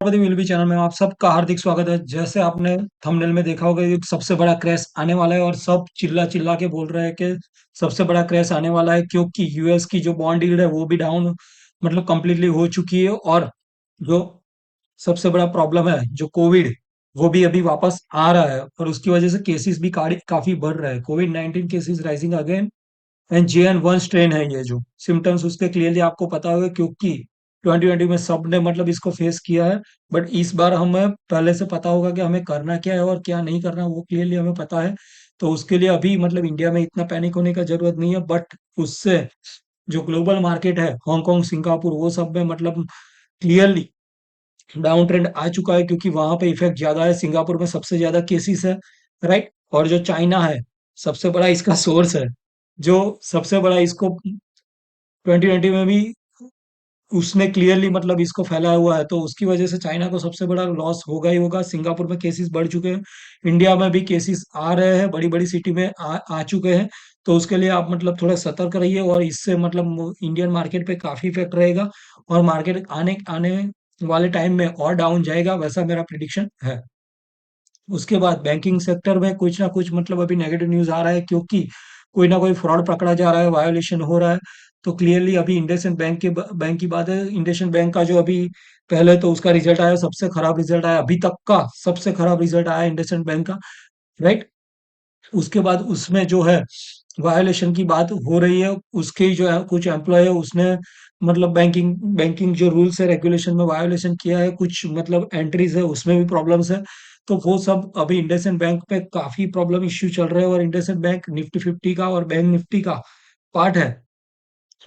Prajapati will channel में आप सबका हार्दिक स्वागत है। जैसे आपने थंबनेल में देखा होगा, एक सबसे बड़ा क्रैश आने वाला है और सब चिल्ला चिल्ला के बोल रहे हैं कि सबसे बड़ा क्रैश आने वाला है, क्योंकि यूएस की जो बॉन्ड यील्ड है वो भी डाउन मतलब कंप्लीटली हो चुकी है। और जो सबसे बड़ा प्रॉब्लम है, जो कोविड, वो भी अभी वापस आ रहा है और उसकी वजह से केसेस भी काफी बढ़ रहे हैं। Covid 19 cases rising again and JN1 strain है। ये जो सिम्टम्स उसके क्लियरली आपको पता होगा, क्योंकि 2020 में सबने मतलब इसको फेस किया है। बट इस बार हमें पहले से पता होगा कि हमें करना क्या है और क्या नहीं करना, वो क्लियरली हमें पता है। तो उसके लिए अभी मतलब इंडिया में इतना पैनिक होने का जरूरत नहीं है। बट उससे जो ग्लोबल मार्केट है, हांगकांग, सिंगापुर, वो सब में मतलब क्लियरली डाउन ट्रेंड आ चुका है, क्योंकि वहां पे इफेक्ट ज्यादा है। सिंगापुर में सबसे ज्यादा केसेस है, राइट। और जो चाइना है, सबसे बड़ा इसका सोर्स है, जो सबसे बड़ा इसको 2020 में भी उसने क्लियरली मतलब इसको फैलाया हुआ है। तो उसकी वजह से चाइना को सबसे बड़ा लॉस होगा ही होगा। सिंगापुर में केसेस बढ़ चुके हैं, इंडिया में भी केसेस आ रहे हैं, बड़ी बड़ी सिटी में आ चुके हैं। तो उसके लिए आप मतलब थोड़ा सतर्क रहिए, और इससे मतलब इंडियन मार्केट पे काफी इफेक्ट रहेगा और मार्केट आने आने वाले टाइम में और डाउन जाएगा, वैसा मेरा प्रिडिक्शन है। उसके बाद बैंकिंग सेक्टर में कुछ ना कुछ मतलब अभी नेगेटिव न्यूज आ रहा है, क्योंकि कोई ना कोई फ्रॉड पकड़ा जा रहा है, वायोलेशन हो रहा है। तो क्लियरली अभी इंडसइंड बैंक की बात है। इंडसइंड बैंक का जो अभी पहले तो उसका रिजल्ट आया, सबसे खराब रिजल्ट आया अभी तक का, सबसे खराब रिजल्ट आया इंडसइंड बैंक का, राइट। उसके बाद उसमें जो है वायोलेशन की बात हो रही है। उसके जो है कुछ एम्प्लॉय है, उसने मतलब बैंकिंग बैंकिंग जो रूल्स है, रेगुलेशन में वायोलेशन किया है, कुछ मतलब एंट्रीज है उसमें भी प्रॉब्लम्स है। तो वो सब अभी इंडसइंड बैंक पे काफी प्रॉब्लम इश्यू चल रहे हैं, और इंडसइंड बैंक निफ्टी 50 का और बैंक निफ्टी का पार्ट है।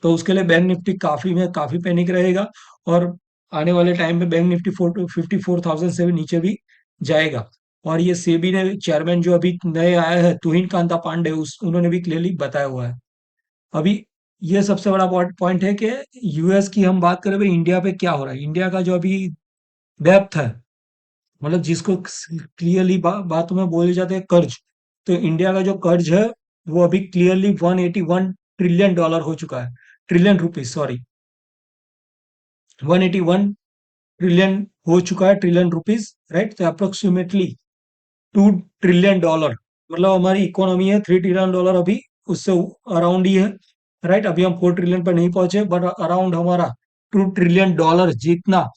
तो उसके लिए बैंक निफ्टी काफी पैनिक रहेगा, और आने वाले टाइम में बैंक निफ्टी 54,000 से भी नीचे भी जाएगा। और ये सेबी ने चेयरमैन जो अभी नए आए हैं, तुहिन कांता पांडे, उस उन्होंने भी क्लियरली बताया हुआ है। अभी ये सबसे बड़ा पॉइंट है कि यूएस की हम बात करें भाई, इंडिया पे क्या हो रहा है। इंडिया का जो अभी डेप्थ है, मतलब जिसको क्लियरली बातों में बोले जाते हैं कर्ज, तो इंडिया का जो कर्ज है वो अभी क्लियरली 181 ट्रिलियन डॉलर हो चुका है। ट्रिलियन रुपीज, सॉरी, 181 ट्रिलियन हो चुका है, ट्रिलियन रुपीज, राइट। तो अप्रोक्सीमेटली 2 ट्रिलियन डॉलर, मतलब हमारी इकोनॉमी है 3 ट्रिलियन डॉलर अभी, उससे अराउंड ही है, राइट। अभी हम 4 ट्रिलियन पर नहीं पहुंचे, बट अराउंड हमारा 2 ट्रिलियन डॉलर जितना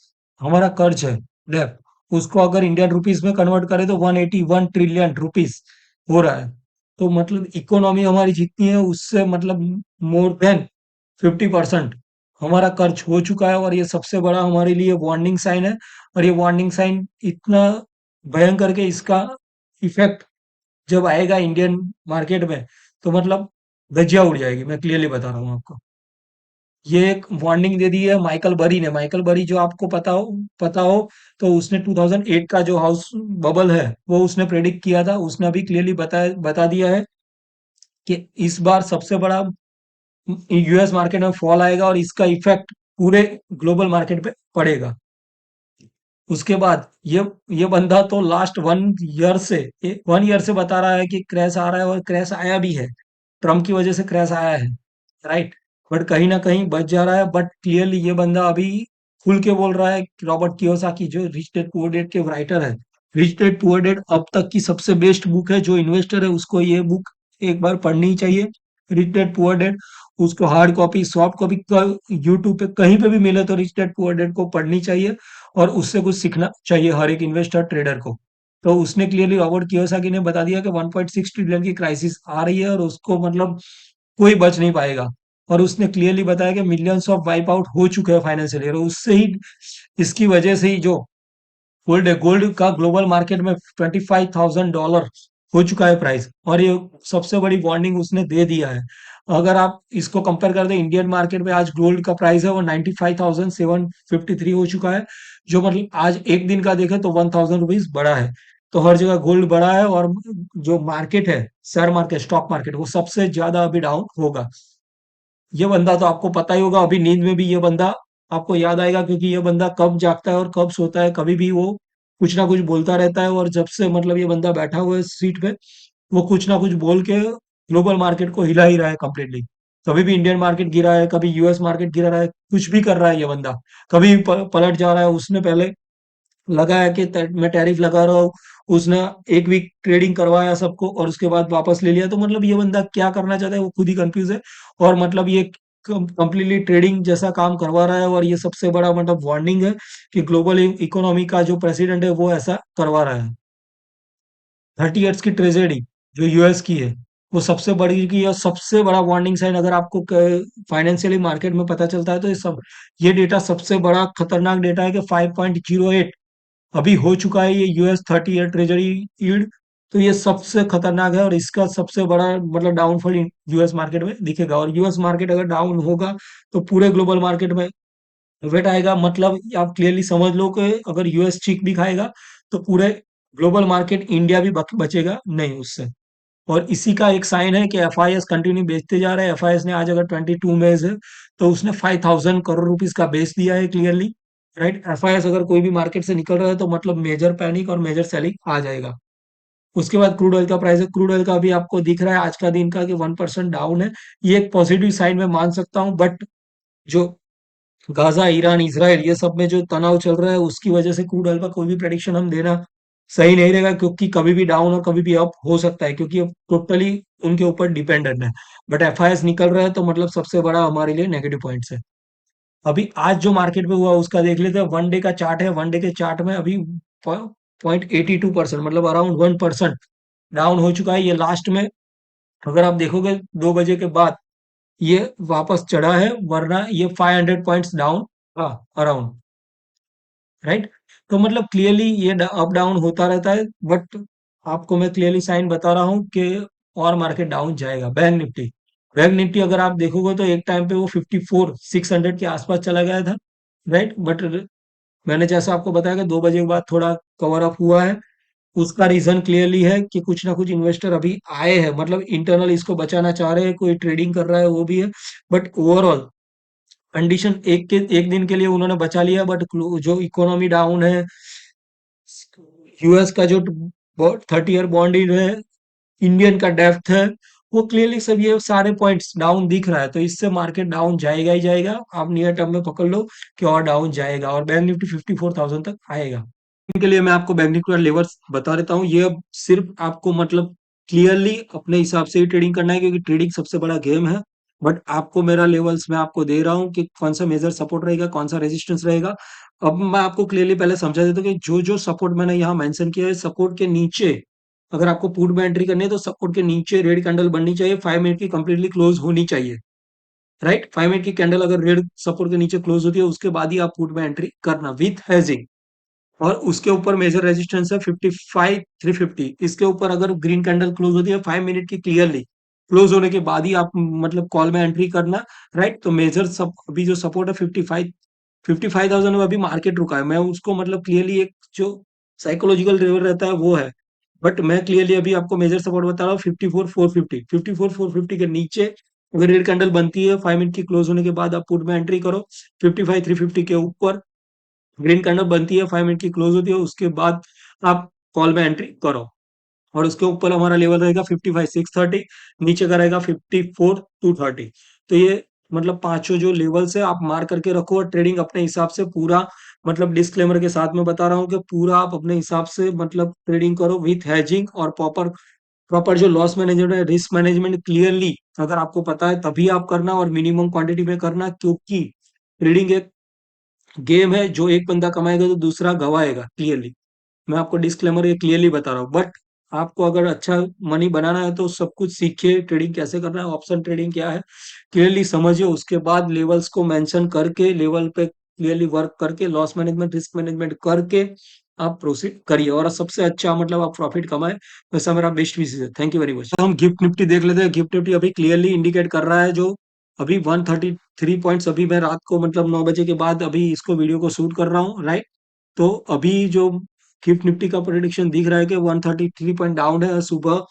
हमारा कर्ज है, डेब्ट, उसको अगर इंडियन रुपीस में कन्वर्ट करें तो 181 ट्रिलियन रुपीस हो रहा है। तो मतलब इकोनॉमी हमारी जितनी है उससे मतलब मोर देन 50% हमारा कर्ज हो चुका है। और ये सबसे बड़ा हमारे लिए वार्निंग साइन है। और ये वार्निंग साइन इतना भयंकर के इसका इफेक्ट जब आएगा इंडियन मार्केट में, तो मतलब धज्जियां उड़ जाएगी, मैं क्लियरली बता रहा हूँ आपको। ये एक वार्निंग दे दी है माइकल बरी ने। माइकल बरी जो आपको पता हो, तो उसने 2008 का जो हाउस बबल है वो उसने प्रेडिक्ट किया था। उसने अभी क्लियरली बता दिया है कि इस बार सबसे बड़ा यूएस मार्केट में फॉल आएगा, और इसका इफेक्ट पूरे ग्लोबल मार्केट पे पड़ेगा। उसके बाद ये बंदा तो लास्ट 1 ईयर से बता रहा है कि क्रैश आ रहा है, और क्रैश आया भी है। ट्रम्प की वजह से क्रैश आया है, राइट। बट कहीं ना कहीं बच जा रहा है। बट क्लियरली ये बंदा अभी खुल के बोल रहा है, रॉबर्ट कियोसाकी जो रिच डैड पुअर डैड के राइटर है। रिच डैड पुअर डैड अब तक की सबसे बेस्ट बुक है। जो इन्वेस्टर है उसको ये बुक एक बार पढ़नी ही चाहिए, रिच डैड पुअर डैड। उसको hard copy, soft copy, YouTube पे कहीं पे भी मिले तो रिच डैड पुअर डैड को पढ़नी चाहिए, और उससे कुछ सीखना चाहिए हर एक इन्वेस्टर ट्रेडर को। तो उसने क्लियरली, रॉबर्ट कियोसाकी ने बता दिया कि 1.6 ट्रिलियन की क्राइसिस आ रही है, और उसको मतलब कोई बच नहीं पाएगा। और उसने क्लियरली बताया कि मिलियंस ऑफ वाइप आउट हो चुके हैं फाइनेंशियल ईयर, उससे ही इसकी वजह से ही जो गोल्ड है, गोल्ड का ग्लोबल मार्केट में $25,000 हो चुका है प्राइस। और ये सबसे बड़ी वार्निंग उसने दे दिया है। अगर आप इसको कंपेयर कर दें इंडियन मार्केट में, आज गोल्ड का प्राइस है वो 95,753 हो चुका है, जो मतलब आज एक दिन का देखें तो 1,000 रुपीज बढ़ा है। तो हर जगह गोल्ड बढ़ा है, और जो मार्केट है, शेयर मार्केट, स्टॉक मार्केट, वो सबसे ज्यादा अभी डाउन होगा। ये बंदा तो आपको पता ही होगा, अभी नींद में भी ये बंदा आपको याद आएगा, क्योंकि ये बंदा कब जागता है और कब सोता है, कभी भी वो कुछ ना कुछ बोलता रहता है। और जब से मतलब ये बंदा बैठा हुआ है सीट पे, वो कुछ ना कुछ बोल के ग्लोबल मार्केट को हिला ही रहा है कंप्लीटली। कभी भी इंडियन मार्केट गिरा है, कभी यूएस मार्केट गिरा रहा है, कुछ भी कर रहा है ये बंदा। कभी पलट जा रहा है। उसने पहले लगा है कि मैं टैरिफ लगा रहा हूँ, उसने एक वीक ट्रेडिंग करवाया सबको और उसके बाद वापस ले लिया। तो मतलब ये बंदा क्या करना चाहता है वो खुद ही कंफ्यूज है। और मतलब ये कंप्लीटली ट्रेडिंग जैसा काम करवा रहा है, और ये सबसे बड़ा मतलब वार्निंग है कि ग्लोबल इकोनॉमी का जो प्रेसिडेंट है वो ऐसा करवा रहा है। 30 ईयर्स की ट्रेजेडी जो यूएस की है, वो सबसे बड़ी की और सबसे बड़ा वार्निंग साइन अगर आपको फाइनेंशियली मार्केट में पता चलता है तो ये डेटा सबसे बड़ा खतरनाक डेटा है कि 5.08 अभी हो चुका है ये यूएस 30 ईयर ट्रेजरी यील्ड। तो ये सबसे खतरनाक है और इसका सबसे बड़ा मतलब डाउनफॉल यूएस मार्केट में दिखेगा। और यूएस मार्केट अगर डाउन होगा तो पूरे ग्लोबल मार्केट में वेट आएगा। मतलब आप क्लियरली समझ लो कि अगर यूएस चीख भी खाएगा तो पूरे ग्लोबल मार्केट, इंडिया भी बचेगा नहीं उससे। और इसी का एक साइन है कि एफआईएस कंटिन्यू बेचते जा रहे हैं। एफआईएस ने आज अगर 22 में है तो उसने 5,000 करोड़ रुपीस का बेच दिया है क्लियरली। राइट, एफआईएस अगर कोई भी मार्केट से निकल रहा है तो मतलब मेजर पैनिक और मेजर सेलिंग आ जाएगा। उसके बाद क्रूड ऑयल का प्राइस है, क्रूड ऑयल का भी आपको दिख रहा है आज का दिन का कि 1% डाउन है। ये एक पॉजिटिव साइन में मान सकता हूँ, बट जो गाजा, ईरान, इसराइल ये सब में जो तनाव चल रहा है उसकी वजह से क्रूड ऑयल का कोई भी प्रेडिक्शन हम देना सही नहीं रहेगा, क्योंकि कभी भी डाउन और कभी भी अप हो सकता है, क्योंकि अब टोटली उनके ऊपर डिपेंडेंट है। बट एफआईएस निकल रहा है तो मतलब सबसे बड़ा हमारे लिए नेगेटिव पॉइंट्स है। अभी आज जो मार्केट में हुआ उसका देख लेते हैं। वन डे का चार्ट है, वन डे के चार्ट में अभी 0.82% मतलब अराउंड 1% डाउन हो चुका है ये लास्ट में। अगर आप देखोगे 2 बजे के बाद ये वापस चढ़ा है, वरना ये 500 पॉइंट्स डाउन था अराउंड। राइट, तो मतलब क्लियरली ये अप डाउन होता रहता है। बट आपको मैं क्लियरली साइन बता रहा हूँ कि और मार्केट डाउन जाएगा। बैंक निफ्टी अगर आप देखोगे तो एक टाइम पे वो 54,600 के आसपास चला गया था। राइट, बट मैंने जैसा आपको बताया कि 2 बजे के बाद थोड़ा कवर अप हुआ है। उसका रीजन क्लियरली है कि कुछ ना कुछ इन्वेस्टर अभी आए हैं, मतलब इंटरनल इसको बचाना चाह रहे हैं, कोई ट्रेडिंग कर रहा है वो भी है। बट ओवरऑल कंडीशन एक दिन के लिए उन्होंने बचा लिया, बट जो इकोनॉमी डाउन है, यूएस का जो 30 ईयर बॉन्ड है, इंडियन का डेप्थ है, वो क्लियरली सब ये सारे पॉइंट्स डाउन दिख रहा है। तो इससे मार्केट डाउन जाएगा ही जाएगा। आप नियर टर्म में पकड़ लो कि और डाउन जाएगा और बैंक निफ्टी 54,000 तक आएगा। इनके लिए मैं आपको बैंक निफ्टी का लेवर्स बता देता हूँ। ये अब सिर्फ आपको मतलब क्लियरली अपने हिसाब से ही ट्रेडिंग करना है, क्योंकि ट्रेडिंग सबसे बड़ा गेम है। बट आपको मेरा लेवल्स मैं आपको दे रहा हूँ कि कौन सा मेजर सपोर्ट रहेगा, कौन सा रेजिस्टेंस रहेगा। अब मैं आपको क्लियरली पहले समझा देता हूँ कि जो जो सपोर्ट मैंने यहाँ मेंशन किया है, सपोर्ट के नीचे अगर आपको पुट में एंट्री करनी है तो सपोर्ट के नीचे रेड कैंडल बननी चाहिए, 5 मिनट की कंप्लीटली क्लोज होनी चाहिए। राइट, 5 मिनट की कैंडल अगर रेड सपोर्ट के नीचे क्लोज होती है उसके बाद ही आप पुट में एंट्री करना विथ हेजिंग। और उसके ऊपर मेजर रेजिस्टेंस है 55,350। इसके ऊपर अगर ग्रीन कैंडल क्लोज होती है 5 मिनट की क्लियरली क्लोज होने के बाद ही आप मतलब कॉल में एंट्री करना। राइट, तो मेजर सब अभी जो सपोर्ट है 55,000 में अभी मार्केट रुका है। मैं उसको मतलब क्लियरली एक जो साइकोलॉजिकल लेवल रहता है वो है। बट मैं क्लियरली अभी आपको मेजर सपोर्ट बता रहा हूँ 54,450। 54,450 के नीचे अगर रेड कैंडल बनती है 5 मिनट की क्लोज होने के बाद आप पुट में एंट्री करो। 55,350 के ऊपर ग्रीन कैंडल बनती है, 5 मिनट की क्लोज होती है, उसके बाद आप कॉल में एंट्री करो। और उसके ऊपर हमारा लेवल रहेगा 55,630, नीचे का रहेगा 54,230। तो ये मतलब पांचों जो लेवल्स है आप मार करके रखो, और ट्रेडिंग अपने हिसाब से पूरा मतलब डिस्क्लेमर के साथ में बता रहा हूँ कि पूरा आप अपने हिसाब से मतलब ट्रेडिंग करो विथ हैजिंग और प्रॉपर प्रॉपर जो लॉस मैनेजमेंट है, रिस्क मैनेजमेंट क्लियरली अगर आपको पता है तभी आप करना, और मिनिमम क्वांटिटी में करना, क्योंकि ट्रेडिंग एक गेम है जो एक बंदा कमाएगा तो दूसरा गवाएगा क्लियरली। मैं आपको डिस्क्लेमर ये क्लियरली बता रहा हूँ। बट आपको अगर अच्छा मनी बनाना है तो सब कुछ सीखिए, ट्रेडिंग कैसे करना है, ऑप्शन ट्रेडिंग क्या है क्लियरली समझिए। उसके बाद लेवल्स को मेंशन करके लेवल पे क्लियरली वर्क करके लॉस मैनेजमेंट, रिस्क मैनेजमेंट करके आप प्रोसीड करिए और सबसे अच्छा मतलब आप प्रॉफिट कमाए। वैसा मेरा बेस्ट विशेष है। Thank you very much. हम गिफ्ट निफ्टी देख लेते हैं। गिफ्ट निफ्टी अभी क्लियरली इंडिकेट कर रहा है जो अभी 133 पॉइंट्स, अभी मैं रात को मतलब 9 बजे के बाद अभी इसको वीडियो को शूट कर रहा हूँ। राइट, तो अभी जो गिफ्ट निफ्टी का प्रेडिक्शन दिख रहा है कि 133 पॉइंट डाउन है। सुबह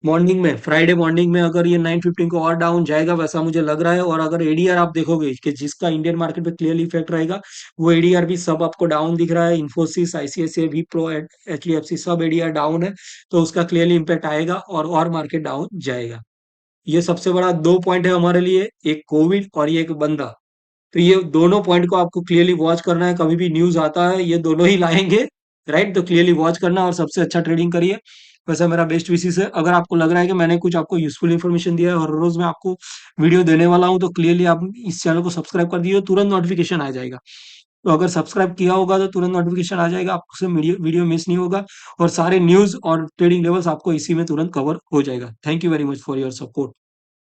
मॉर्निंग में, फ्राइडे मॉर्निंग में अगर ये 9:15 को और डाउन जाएगा वैसा मुझे लग रहा है। और अगर एडीआर आप देखोगे कि जिसका इंडियन मार्केट पे क्लियरली इफेक्ट रहेगा, वो एडीआर भी सब आपको डाउन दिख रहा है। इन्फोसिस, आईसीआईसीआई, विप्रो, एचडीएफसी सब एडीआर डाउन है। तो उसका क्लियरली इम्पैक्ट आएगा और मार्केट डाउन जाएगा। ये सबसे बड़ा दो पॉइंट है हमारे लिए, एक कोविड और ये एक बंदा। तो ये दोनों पॉइंट को आपको क्लियरली वॉच करना है। कभी भी न्यूज आता है ये दोनों ही लाएंगे। राइट? तो क्लियरली वॉच करना और सबसे अच्छा ट्रेडिंग करिए। वैसे मेरा बेस्ट विशेस है। अगर आपको लग रहा है कि मैंने कुछ आपको यूज़फुल इन्फॉर्मेशन दिया है और रोज़ मैं आपको वीडियो देने वाला हूँ, तो क्लियरली आप इस चैनल को सब्सक्राइब कर दीजिए, तुरंत नोटिफ़िकेशन आ जाएगा। तो अगर सब्सक्राइब किया होगा तो तुरंत नोटिफ़िकेशन आ जाएगा, आपसे वीडियो वीडियो मिस नहीं होगा और सारे न्यूज़ और ट्रेडिंग लेवल्स आपको इसी में तुरंत कवर हो जाएगा। Thank you very much for your support.